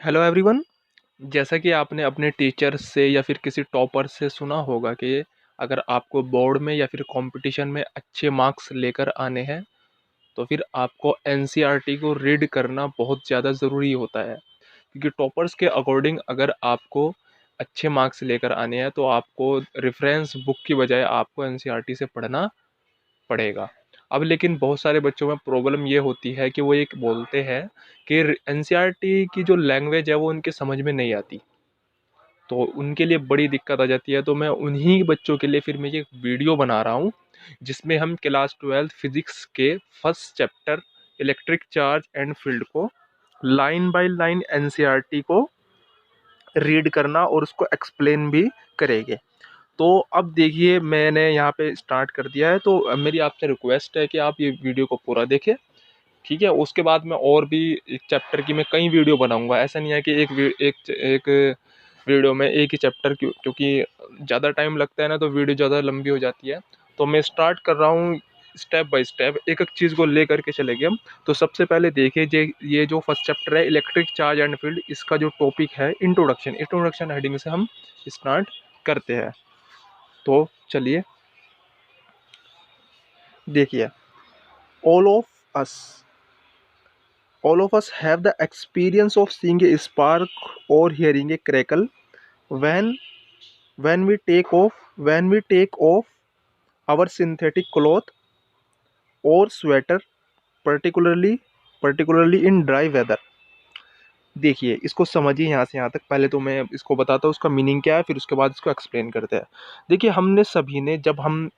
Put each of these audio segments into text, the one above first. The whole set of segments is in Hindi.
Hello everyone. जैसा कि आपने अपने टीचर से या फिर किसी टॉपर से सुना होगा कि अगर आपको बोर्ड में या फिर कंपटीशन में अच्छे मार्क्स लेकर आने हैं तो फिर आपको एनसीईआरटी को रीड करना बहुत ज़्यादा ज़रूरी होता है, क्योंकि टॉपर्स के अकॉर्डिंग अगर आपको अच्छे मार्क्स लेकर आने हैं तो आपको रेफरेंस बुक की बजाय आपको एनसीईआरटी से पढ़ना पड़ेगा। अब लेकिन बहुत सारे बच्चों में प्रॉब्लम ये होती है कि वो एक बोलते हैं कि एनसीईआरटी की जो लैंग्वेज है वो उनके समझ में नहीं आती, तो उनके लिए बड़ी दिक्कत आ जाती है। तो मैं उन्हीं बच्चों के लिए फिर मैं ये वीडियो बना रहा हूँ जिसमें हम क्लास 12 फिजिक्स के first chapter electric charge and field को लाइन बाय लाइन एनसीईआरटी को रीड करना और उसको एक्सप्लेन भी करेंगे। तो अब देखिए मैंने यहाँ पे स्टार्ट कर दिया है, तो मेरी आपसे रिक्वेस्ट है कि आप ये वीडियो को पूरा देखें। ठीक है, उसके बाद मैं और भी एक चैप्टर की मैं कई वीडियो बनाऊंगा। ऐसा नहीं है कि एक वीडियो में एक ही चैप्टर, क्योंकि ज़्यादा टाइम लगता है ना तो वीडियो ज़्यादा लंबी हो जाती है। तो मैं स्टार्ट कर रहा हूँ स्टेप बाय स्टेप, एक एक चीज़ को ले करके चलेंगे हम। तो सबसे पहले देखिए ये जो फर्स्ट चैप्टर है इलेक्ट्रिक चार्ज एंड फील्ड, इसका जो टॉपिक है इंट्रोडक्शन, इंट्रोडक्शन हेडिंग से हम स्टार्ट करते हैं। तो चलिए देखिए, all of us all of us have the experience of seeing a spark or hearing a crackle when when we take off our synthetic cloth or sweater, particularly in dry weather। देखिए इसको समझिए यहाँ से यहाँ तक। पहले तो मैं इसको बताता हूँ उसका मीनिंग क्या है, फिर उसके बाद इसको एक्सप्लेन करते हैं। देखिए हमने सभी ने, जब हम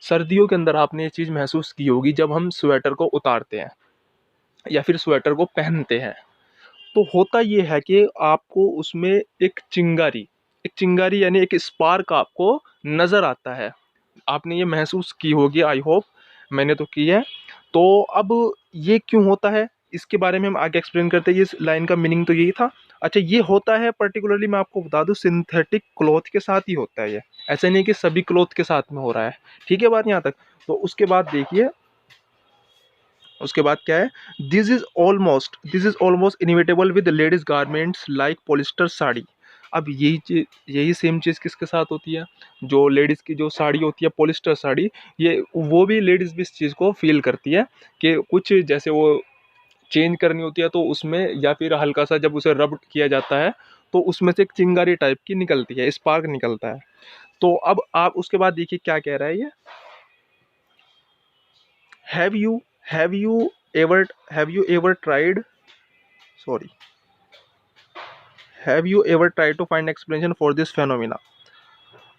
सर्दियों के अंदर आपने ये चीज़ महसूस की होगी, जब हम स्वेटर को उतारते हैं या फिर स्वेटर को पहनते हैं तो होता ये है कि आपको उसमें एक चिंगारी यानी एक स्पार्क आपको नज़र आता है। आपने ये महसूस की होगी, आई होप, मैंने तो की है। तो अब ये क्यों होता है इसके बारे में हम आगे एक्सप्लेन करते हैं। ये लाइन का मीनिंग तो यही था। अच्छा, ये होता है पर्टिकुलरली, मैं आपको बता दूं, सिंथेटिक क्लॉथ के साथ ही होता है ये। ऐसा नहीं कि सभी क्लॉथ के साथ में हो रहा है। ठीक है बात यहाँ तक। तो उसके बाद देखिए, उसके बाद क्या है, this is almost inevitable with ladies garments like polyester sari. अब यही सेम चीज़ किसके साथ होती है, जो लेडीज़ की जो साड़ी होती है पॉलिस्टर साड़ी, ये वो भी लेडीज़ भी इस चीज़ को फील करती है कि कुछ जैसे वो चेंज करनी होती है तो उसमें, या फिर हल्का सा जब उसे रब किया जाता है तो उसमें से एक चिंगारी टाइप की निकलती है, स्पार्क निकलता है। तो अब आप उसके बाद देखिए क्या कह रहा है ये, have you have you have you ever tried sorry have you ever try to find explanation for this phenomena.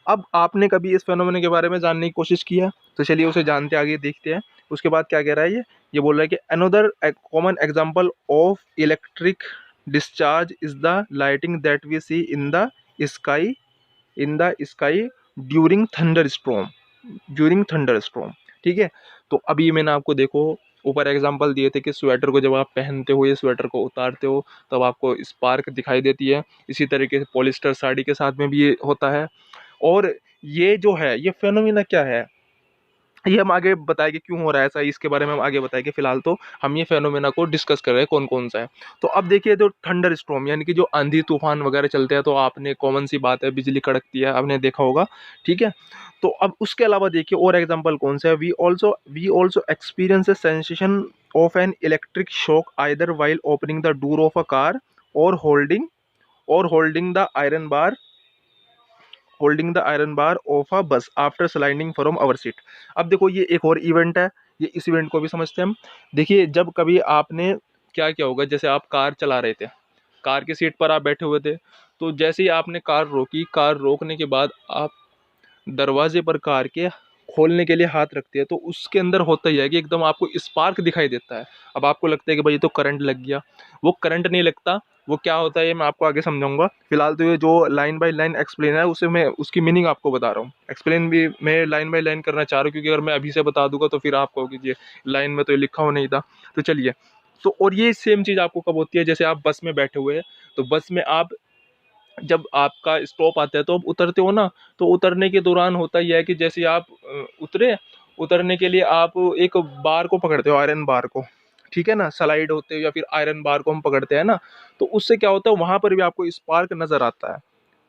अब आपने कभी इस फेनोमेना के बारे में जानने की कोशिश की है? तो चलिए उसे जानते आगे देखते हैं। उसके बाद क्या कह रहा है ये बोल रहा है कि another common example of electric discharge is the lighting that we see sky in the sky during thunder storm. ठीक है, तो अभी मैंने आपको देखो ऊपर एग्जांपल दिए थे कि स्वेटर को जब आप पहनते हो या स्वेटर को उतारते हो तब आपको स्पार्क दिखाई देती है। इसी तरीके से पॉलिस्टर साड़ी के साथ में भी ये होता है। और ये जो है ये फेनोमेना क्या है, ये हम आगे बताएंगे क्यों हो रहा है ऐसा, इसके बारे में हम आगे बताएंगे। फिलहाल तो हम ये फेनोमेना को डिस्कस कर रहे हैं कौन कौन सा है। तो अब देखिए, जो थंडर स्टॉर्म यानी कि जो आंधी तूफान वगैरह चलते हैं, तो आपने कॉमन सी बात है, बिजली कड़कती है, आपने देखा होगा। ठीक है, तो अब उसके अलावा देखिए और एग्जांपल कौन सा है, we also experience a sensation of an electric shock either while opening the door of a car और holding the iron bar of a bus after sliding from our seat. अब देखो ये एक और इवेंट है, ये इस इवेंट को भी समझते हैं हम। देखिए जब कभी आपने क्या क्या होगा, जैसे आप कार चला रहे थे, कार की सीट पर आप बैठे हुए थे, तो जैसे ही आपने कार रोकी, कार रोकने के बाद आप दरवाजे पर कार के खोलने के लिए हाथ रखते हैं, तो उसके अंदर होता ही है कि एकदम आपको स्पार्क दिखाई देता है। अब आपको लगता है कि भाई ये तो करंट लग गया, वो करंट नहीं लगता। वो क्या होता है ये मैं आपको आगे समझाऊंगा। फिलहाल तो ये जो लाइन बाय लाइन एक्सप्लेन है उसे मैं उसकी मीनिंग आपको बता रहा हूँ। एक्सप्लेन भी मैं लाइन बाय लाइन करना चाह रहा हूँ, क्योंकि अगर मैं अभी से बता दूंगा तो फिर आप कहोगे कि ये लाइन में तो ये लिखा हो नहीं था। तो चलिए, तो और ये सेम चीज़ आपको कब होती है, जैसे आप बस में बैठे हुए हैं, तो बस में आप जब आपका स्टॉप आता है तो आप उतरते हो ना, तो उतरने के दौरान होता यह है कि जैसे आप उतरे, उतरने के लिए आप एक बार को पकड़ते हो, आयरन बार को। ठीक है ना, स्लाइड होते हैं या फिर आयरन बार को हम पकड़ते हैं ना, तो उससे क्या होता है वहां पर भी आपको स्पार्क नजर आता है।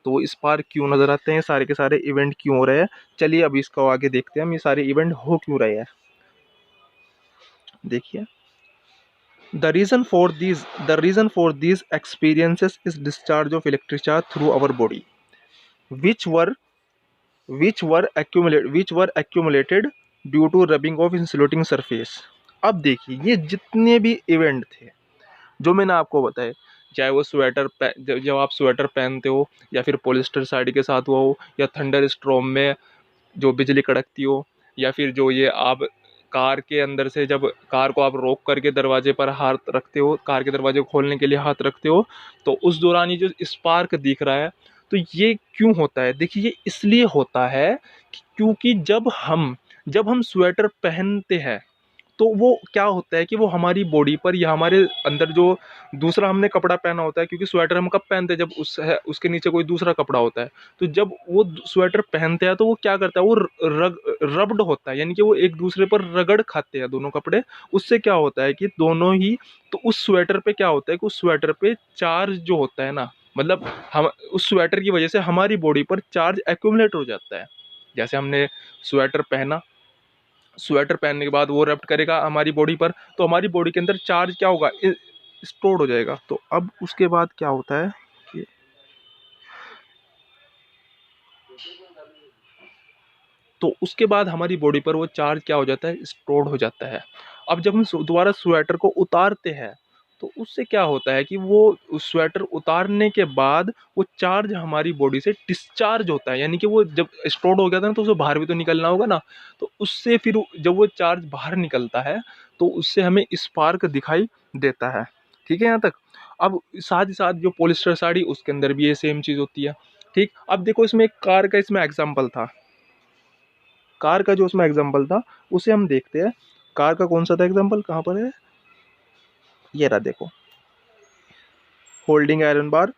तो वो स्पार्क क्यों नजर आते हैं, सारे के सारे इवेंट क्यों हो रहे हैं, चलिए अब इसको आगे देखते हैं हम, ये सारे इवेंट हो क्यों रहे हैं। देखिए, the reason for these experiences is discharge of electric charge through our body, which were accumulated due to rubbing of insulating surface। अब देखिए, ये जितने भी इवेंट थे जो मैंने आपको बताए, चाहे वो जब आप स्वेटर पहनते हो, या फिर पॉलिस्टर साड़ी के साथ हुआ हो, या थंडर स्ट्रॉम में जो बिजली कड़कती हो, या फिर जो ये आप कार के अंदर से जब कार को आप रोक करके दरवाजे पर हाथ रखते हो, कार के दरवाजे को खोलने के लिए हाथ रखते हो, तो उस दौरान ये जो स्पार्क दिख रहा है, तो ये क्यों होता है? देखिए, ये इसलिए होता है क्योंकि जब हम स्वेटर पहनते हैं, तो वो क्या होता है कि वो हमारी बॉडी पर या हमारे अंदर जो दूसरा हमने कपड़ा पहना होता है, क्योंकि स्वेटर हम कब पहनते हैं, जब उसके नीचे कोई दूसरा कपड़ा होता है, तो जब वो स्वेटर पहनते हैं तो वो क्या करता है, वो रब्ड होता है, यानी कि वो एक दूसरे पर रगड़ खाते हैं दोनों कपड़े। उससे क्या होता है कि दोनों ही, तो उस स्वेटर पे क्या होता है कि उस स्वेटर पे चार्ज जो होता है ना, मतलब हम उस स्वेटर की वजह से हमारी बॉडी पर चार्ज एक्यूमुलेट हो जाता है। जैसे हमने स्वेटर पहना, स्वेटर पहनने के बाद वो रप्ट करेगा हमारी बॉडी पर, तो हमारी बॉडी के अंदर चार्ज क्या होगा, स्टोर हो जाएगा। तो अब उसके बाद क्या होता है कि तो उसके बाद हमारी बॉडी पर वो चार्ज क्या हो जाता है, स्टोर हो जाता है। अब जब हम दोबारा स्वेटर को उतारते हैं, तो उससे क्या होता है कि वो स्वेटर उतारने के बाद वो चार्ज हमारी बॉडी से डिस्चार्ज होता है, यानी कि वो जब स्टोर हो गया था ना, तो उसे बाहर भी तो निकलना होगा ना, तो उससे फिर जब वो चार्ज बाहर निकलता है, तो उससे हमें स्पार्क दिखाई देता है। ठीक है यहाँ तक। अब साथ ही साथ जो पॉलिस्टर साड़ी, उसके अंदर भी ये सेम चीज़ होती है। ठीक, अब देखो इसमें एक कार का इसमें एग्जाम्पल था, कार का जो उसमें एग्जाम्पल था उसे हम देखते हैं। कार का कौन सा था एग्जाम्पल, कहाँ पर है, ये रहा देखो, होल्डिंग आयरन बार।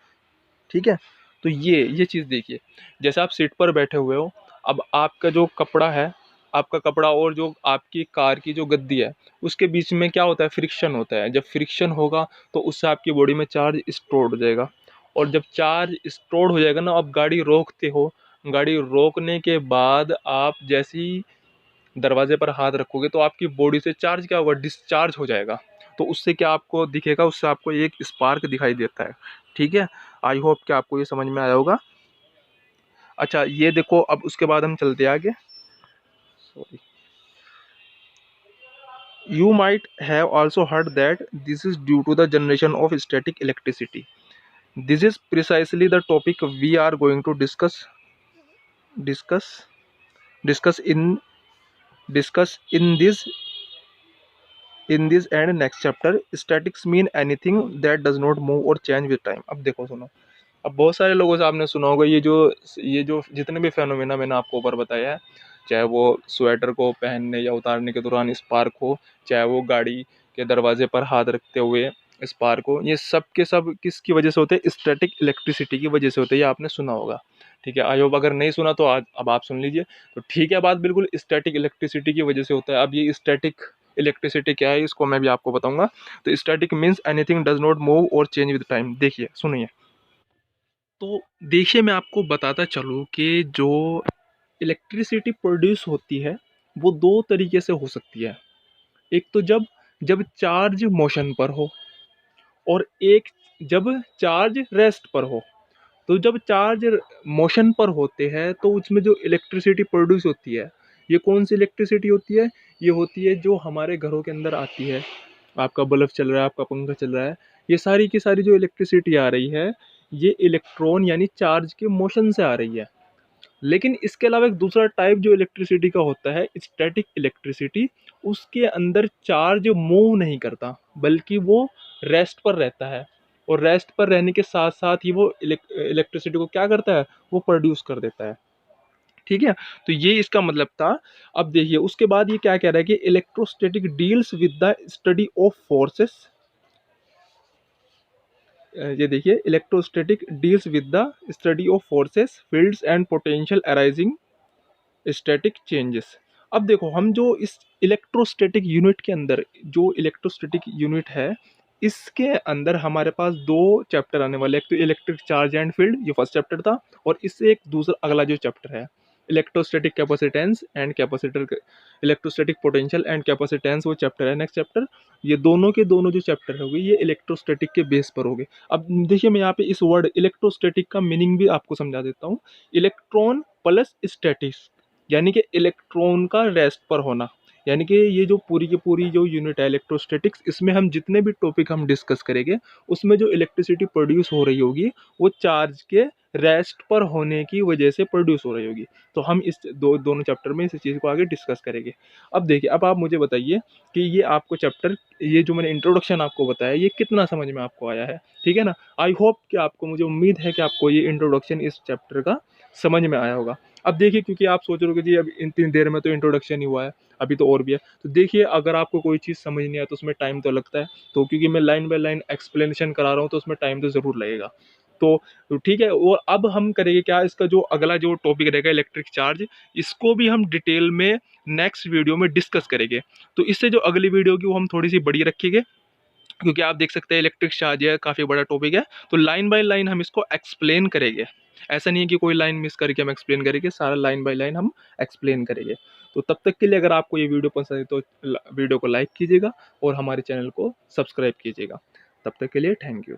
ठीक है, तो ये चीज़ देखिए, जैसे आप सीट पर बैठे हुए हो, अब आपका जो कपड़ा है, आपका कपड़ा और जो आपकी कार की जो गद्दी है, उसके बीच में क्या होता है, फ्रिक्शन होता है। जब फ्रिक्शन होगा तो उससे आपकी बॉडी में चार्ज स्टोर हो जाएगा, और जब चार्ज स्टोर हो जाएगा ना, आप गाड़ी रोकते हो, गाड़ी रोकने के बाद आप जैसे ही दरवाजे पर हाथ रखोगे, तो आपकी बॉडी से चार्ज क्या होगा, डिस्चार्ज हो जाएगा। तो उससे क्या आपको दिखेगा, उससे आपको एक स्पार्क दिखाई देता है। ठीक है, आई होप कि आपको ये समझ में आया होगा। अच्छा, ये देखो, अब उसके बाद हम चलते आगे। Sorry, you might have also heard that this is due to the generation of static electricity. This is precisely the topic we are going to discuss discuss in discuss in this and next chapter. Statics mean anything that does not move और चेंज विद टाइम। अब देखो सुनो, अब बहुत सारे लोगों से आपने सुना होगा, ये जो जितने भी फेनोमेना मैंने आपको ऊपर बताया है, चाहे वो स्वेटर को पहनने या उतारने के दौरान स्पार्क हो, चाहे वो गाड़ी के दरवाजे पर हाथ रखते हुए स्पार्क हो, ये सब के सब किसकी वजह से होते हैं, स्टैटिक इलेक्ट्रिसिटी की वजह से होते हैं, ये आपने सुना होगा। ठीक है, आई होप अगर नहीं सुना तो आज अब आप सुन लीजिए। तो ठीक है, बात बिल्कुल स्टैटिक इलेक्ट्रिसिटी की वजह से होता है। अब ये स्टैटिक इलेक्ट्रिसिटी क्या है, इसको मैं भी आपको बताऊंगा। तो static means anything does not move और चेंज विद टाइम। देखिए सुनिए, तो देखिए मैं आपको बताता चलूँ कि जो इलेक्ट्रिसिटी प्रोड्यूस होती है वो दो तरीके से हो सकती है। एक तो जब जब चार्ज मोशन पर हो, और एक जब चार्ज रेस्ट पर हो। तो जब चार्ज मोशन पर होते हैं तो उसमें जो इलेक्ट्रिसिटी प्रोड्यूस होती है, ये कौन सी इलेक्ट्रिसिटी होती है, ये होती है जो हमारे घरों के अंदर आती है। आपका बल्ब चल रहा है, आपका पंखा चल रहा है, ये सारी की सारी जो इलेक्ट्रिसिटी आ रही है, ये इलेक्ट्रॉन यानी चार्ज के मोशन से आ रही है। लेकिन इसके अलावा एक दूसरा टाइप जो इलेक्ट्रिसिटी का होता है, स्टैटिक इलेक्ट्रिसिटी, उसके अंदर चार्ज मूव नहीं करता, बल्कि वो रेस्ट पर रहता है, और रेस्ट पर रहने के साथ साथ ही वो इलेक्ट्रिसिटी को क्या करता है, वो प्रोड्यूस कर देता है। ठीक है, तो ये इसका मतलब था। अब देखिए उसके बाद ये क्या कह रहा है कि electrostatic deals with the study of forces. ये देखिए, electrostatic deals with the study of forces, fields and potential arising static changes. अब देखो हम जो इस इलेक्ट्रोस्टैटिक यूनिट के अंदर, जो इलेक्ट्रोस्टैटिक यूनिट है, इसके अंदर हमारे पास दो चैप्टर आने वाले हैं। एक तो इलेक्ट्रिक चार्ज एंड फील्ड, ये फर्स्ट चैप्टर था, और इससे एक दूसरा अगला जो चैप्टर है electrostatic capacitance and capacitor, electrostatic potential and capacitance, वो चैप्टर है नेक्स्ट चैप्टर। ये दोनों के दोनों जो चैप्टर हो गए ये इलेक्ट्रोस्टैटिक के बेस पर हो गए। अब देखिए मैं यहाँ पे इस वर्ड इलेक्ट्रोस्टैटिक का मीनिंग भी आपको समझा देता हूँ। इलेक्ट्रॉन प्लस स्टैटिक्स, यानी कि इलेक्ट्रॉन का रेस्ट पर होना, यानी कि ये जो पूरी की पूरी जो यूनिट है इलेक्ट्रोस्टैटिक्स, इसमें हम जितने भी टॉपिक हम डिस्कस करेंगे उसमें जो इलेक्ट्रिसिटी प्रोड्यूस हो रही होगी वो चार्ज के रेस्ट पर होने की वजह से प्रोड्यूस हो रही होगी। तो हम इस दोनों चैप्टर में इस चीज़ को आगे डिस्कस करेंगे। अब देखिए, अब आप मुझे बताइए कि ये आपको चैप्टर, ये जो मैंने इंट्रोडक्शन आपको बताया, ये कितना समझ में आपको आया है, ठीक है ना। आई होप कि आपको, मुझे उम्मीद है कि आपको ये इंट्रोडक्शन इस चैप्टर का समझ में आया होगा। अब देखिए, क्योंकि आप सोच रहे हो कि जी अब इतनी देर में तो इंट्रोडक्शन ही हुआ है, अभी तो और भी है, तो देखिए अगर आपको कोई चीज़ समझ नहीं आया तो उसमें टाइम तो लगता है। तो क्योंकि मैं लाइन बाय लाइन एक्सप्लेनेशन करा रहा हूँ तो उसमें टाइम तो ज़रूर लगेगा। तो ठीक है। और अब हम करेंगे क्या, इसका जो अगला जो टॉपिक रहेगा इलेक्ट्रिक चार्ज, इसको भी हम डिटेल में नेक्स्ट वीडियो में डिस्कस करेंगे। तो इससे जो अगली वीडियो की वो हम थोड़ी सी बड़ी रखेंगे, क्योंकि आप देख सकते हैं इलेक्ट्रिक चार्ज है काफ़ी बड़ा टॉपिक है। तो लाइन बाय लाइन हम इसको एक्सप्लेन करेंगे। ऐसा नहीं है कि कोई लाइन मिस करके हम एक्सप्लेन करेंगे, सारा लाइन बाय लाइन हम एक्सप्लेन करेंगे। तो तब तक के लिए अगर आपको ये वीडियो पसंद है तो वीडियो को लाइक कीजिएगा और हमारे चैनल को सब्सक्राइब कीजिएगा। तब तक के लिए थैंक यू।